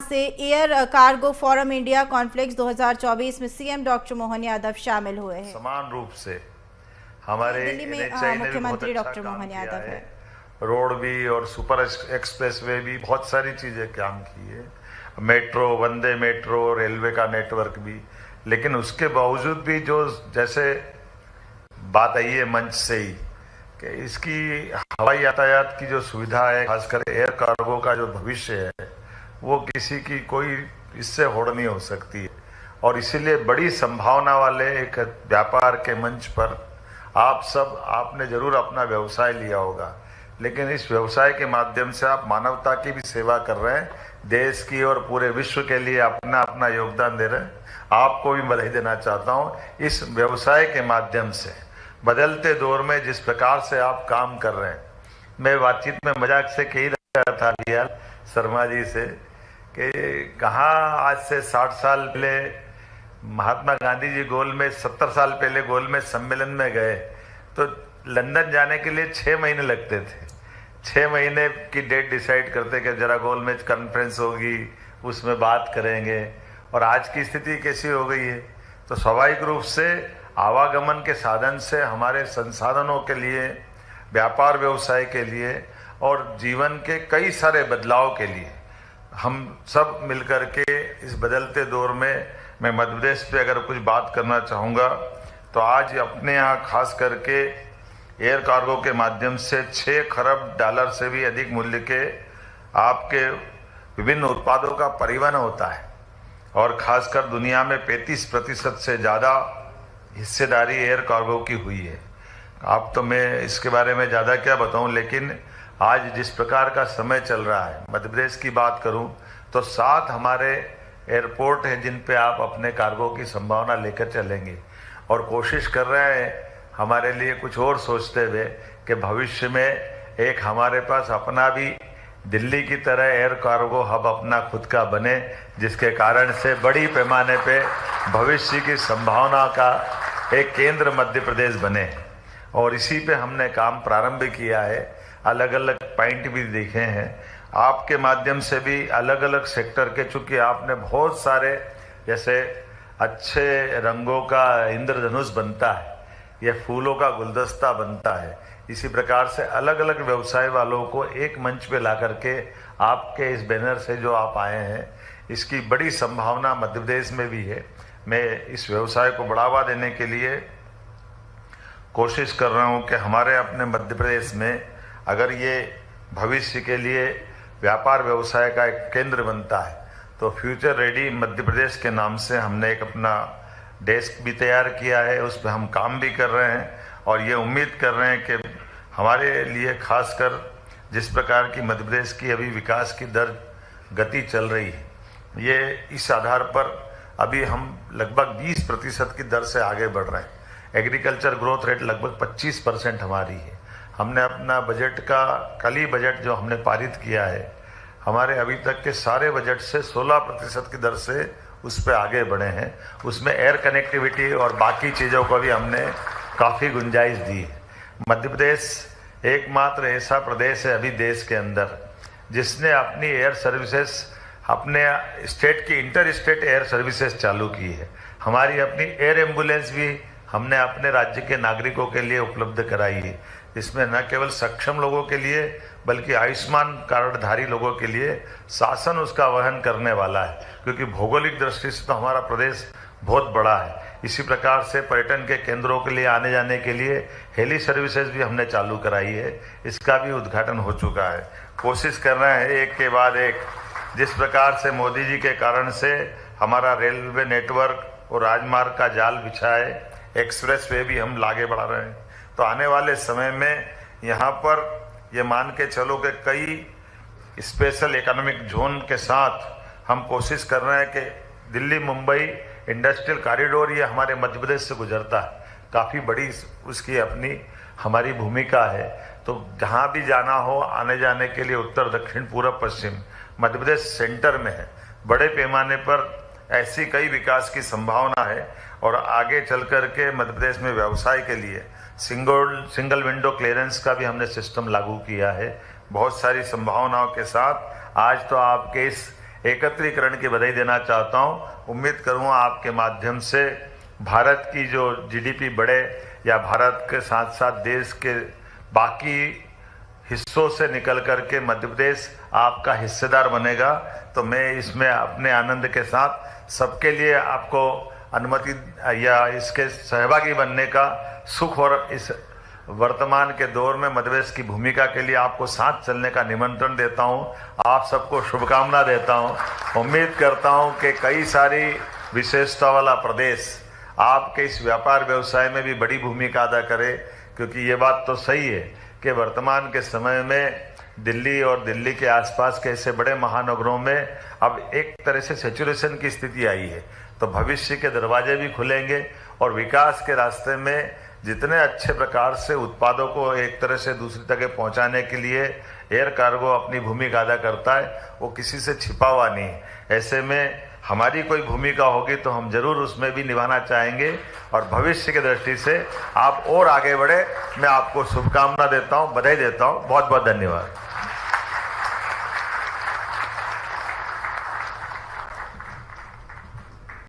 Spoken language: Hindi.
से air cargo forum India conflux 2024 में सीएम डॉक्टर मोहन यादव शामिल हुए हैं। समान रूप से हमारे दिल्ली में मुख्यमंत्री डॉक्टर मोहन यादव है। रोड भी और सुपर एक्सप्रेसवे भी बहुत सारी चीजें काम की है, मेट्रो, वंदे मेट्रो, रेलवे का नेटवर्क भी। लेकिन उसके बावजूद भी जो जैसे बात आई है मंच से ही कि इसकी हवाई यातायात की जो सुविधा है, खासकर एयर कार्गो का जो भविष्य है, वो किसी की कोई इससे होड़ नहीं हो सकती है। और इसीलिए बड़ी संभावना वाले एक व्यापार के मंच पर आपने जरूर अपना व्यवसाय लिया होगा, लेकिन इस व्यवसाय के माध्यम से आप मानवता की भी सेवा कर रहे हैं, देश की और पूरे विश्व के लिए अपना अपना योगदान दे रहे हैं। आपको भी बधाई देना चाहता हूं इस व्यवसाय के माध्यम से। बदलते दौर में जिस प्रकार से आप काम कर रहे हैं, मैं बातचीत में मजाक से कह रहा था रियाल शर्मा जी से कि कहाँ आज से 60 साल पहले महात्मा गांधी जी गोलमेज 70 साल पहले गोलमेज सम्मेलन में गए तो लंदन जाने के लिए 6 महीने लगते थे। 6 महीने की डेट डिसाइड करते कि जरा गोलमेज कॉन्फ्रेंस होगी, उसमें बात करेंगे। और आज की स्थिति कैसी हो गई है, तो स्वाभाविक रूप से आवागमन के साधन से हमारे संसाधनों के लिए, व्यापार व्यवसाय के लिए और जीवन के कई सारे बदलाव के लिए हम सब मिलकर के इस बदलते दौर में, मैं मध्य प्रदेश पे अगर कुछ बात करना चाहूँगा तो आज अपने यहाँ खास करके एयर कार्गो के माध्यम से 6 खरब डॉलर से भी अधिक मूल्य के आपके विभिन्न उत्पादों का परिवहन होता है। और खासकर दुनिया में 35% से ज़्यादा हिस्सेदारी एयर कार्गो की हुई है। आप तो मैं इसके बारे में ज़्यादा क्या बताऊं, लेकिन आज जिस प्रकार का समय चल रहा है, मध्य प्रदेश की बात करूं तो 7 हमारे एयरपोर्ट हैं जिन पे आप अपने कार्गो की संभावना लेकर चलेंगे। और कोशिश कर रहे हैं हमारे लिए कुछ और सोचते हुए कि भविष्य में एक हमारे पास अपना भी दिल्ली की तरह एयर कार्गो हब अपना खुद का बने, जिसके कारण से बड़ी पैमाने पे भविष्य की संभावना का एक केंद्र मध्य प्रदेश बने। और इसी पे हमने काम प्रारंभ किया है। अलग अलग पॉइंट भी देखे हैं आपके माध्यम से भी, अलग अलग सेक्टर के, चूंकि आपने बहुत सारे जैसे अच्छे रंगों का इंद्रधनुष बनता है, ये फूलों का गुलदस्ता बनता है, इसी प्रकार से अलग अलग व्यवसाय वालों को एक मंच पे ला करके आपके इस बैनर से जो आप आए हैं, इसकी बड़ी संभावना मध्य प्रदेश में भी है। मैं इस व्यवसाय को बढ़ावा देने के लिए कोशिश कर रहा हूं कि हमारे अपने मध्य प्रदेश में अगर ये भविष्य के लिए व्यापार व्यवसाय का एक केंद्र बनता है तो फ्यूचर रेडी मध्य प्रदेश के नाम से हमने एक अपना डेस्क भी तैयार किया है, उस पर हम काम भी कर रहे हैं। और ये उम्मीद कर रहे हैं कि हमारे लिए खासकर जिस प्रकार की मध्य प्रदेश की अभी विकास की दर गति चल रही है, ये इस आधार पर अभी हम लगभग 20% की दर से आगे बढ़ रहे हैं। एग्रीकल्चर ग्रोथ रेट लगभग 25% हमारी है। हमने अपना बजट का कल ही बजट जो हमने पारित किया है, हमारे अभी तक के सारे बजट से 16% की दर से उस पर आगे बढ़े हैं। उसमें एयर कनेक्टिविटी और बाकी चीज़ों को भी हमने काफ़ी गुंजाइश दी है। मध्य प्रदेश एकमात्र ऐसा प्रदेश है अभी देश के अंदर जिसने अपनी एयर सर्विसेज, अपने स्टेट की इंटर स्टेट एयर सर्विसेज चालू की है। हमारी अपनी एयर एम्बुलेंस भी हमने अपने राज्य के नागरिकों के लिए उपलब्ध कराई है, जिसमें न केवल सक्षम लोगों के लिए बल्कि आयुष्मान कार्डधारी लोगों के लिए शासन उसका वहन करने वाला है, क्योंकि भौगोलिक दृष्टि से तो हमारा प्रदेश बहुत बड़ा है। इसी प्रकार से पर्यटन के केंद्रों के लिए आने जाने के लिए हेली सर्विसेज भी हमने चालू कराई है, इसका भी उद्घाटन हो चुका है। कोशिश कर रहे हैं एक के बाद एक, जिस प्रकार से मोदी जी के कारण से हमारा रेलवे नेटवर्क और राजमार्ग का जाल बिछा है, एक्सप्रेस वे भी हम आगे बढ़ा रहे हैं। तो आने वाले समय में यहाँ पर ये मान के चलो कि कई स्पेशल इकोनॉमिक जोन के साथ हम कोशिश कर रहे हैं कि दिल्ली मुंबई इंडस्ट्रियल कॉरिडोर ये हमारे मध्य प्रदेश से गुजरता है, काफ़ी बड़ी उसकी अपनी हमारी भूमिका है। तो जहाँ भी जाना हो आने जाने के लिए उत्तर दक्षिण पूर्व पश्चिम मध्य प्रदेश सेंटर में है। बड़े पैमाने पर ऐसी कई विकास की संभावना है और आगे चल कर के मध्य प्रदेश में व्यवसाय के लिए सिंगल विंडो क्लियरेंस का भी हमने सिस्टम लागू किया है। बहुत सारी संभावनाओं के साथ आज तो आपके इस एकत्रीकरण की बधाई देना चाहता हूँ। उम्मीद करूँगा आपके माध्यम से भारत की जो जीडीपी बढ़े या भारत के साथ साथ देश के बाकी हिस्सों से निकल करके मध्य प्रदेश आपका हिस्सेदार बनेगा। तो मैं इसमें अपने आनंद के साथ सबके लिए आपको अनुमति या इसके सहभागी बनने का सुख और इस वर्तमान के दौर में मध्य प्रदेश की भूमिका के लिए आपको साथ चलने का निमंत्रण देता हूं। आप सबको शुभकामना देता हूं। उम्मीद करता हूं कि कई सारी विशेषता वाला प्रदेश आपके इस व्यापार व्यवसाय में भी बड़ी भूमिका अदा करे, क्योंकि ये बात तो सही है कि वर्तमान के समय में दिल्ली और दिल्ली के आसपास के ऐसे बड़े महानगरों में अब एक तरह से सैचुरेशन की स्थिति आई है। तो भविष्य के दरवाजे भी खुलेंगे और विकास के रास्ते में जितने अच्छे प्रकार से उत्पादों को एक तरह से दूसरी जगह पहुंचाने के लिए एयर कार्गो अपनी भूमिका अदा करता है, वो किसी से छिपा हुआ नहीं। ऐसे में हमारी कोई भूमिका होगी तो हम जरूर उसमें भी निभाना चाहेंगे और भविष्य की दृष्टि से आप और आगे बढ़े। मैं आपको शुभकामना देता हूं, बधाई देता हूं। बहुत बहुत धन्यवाद।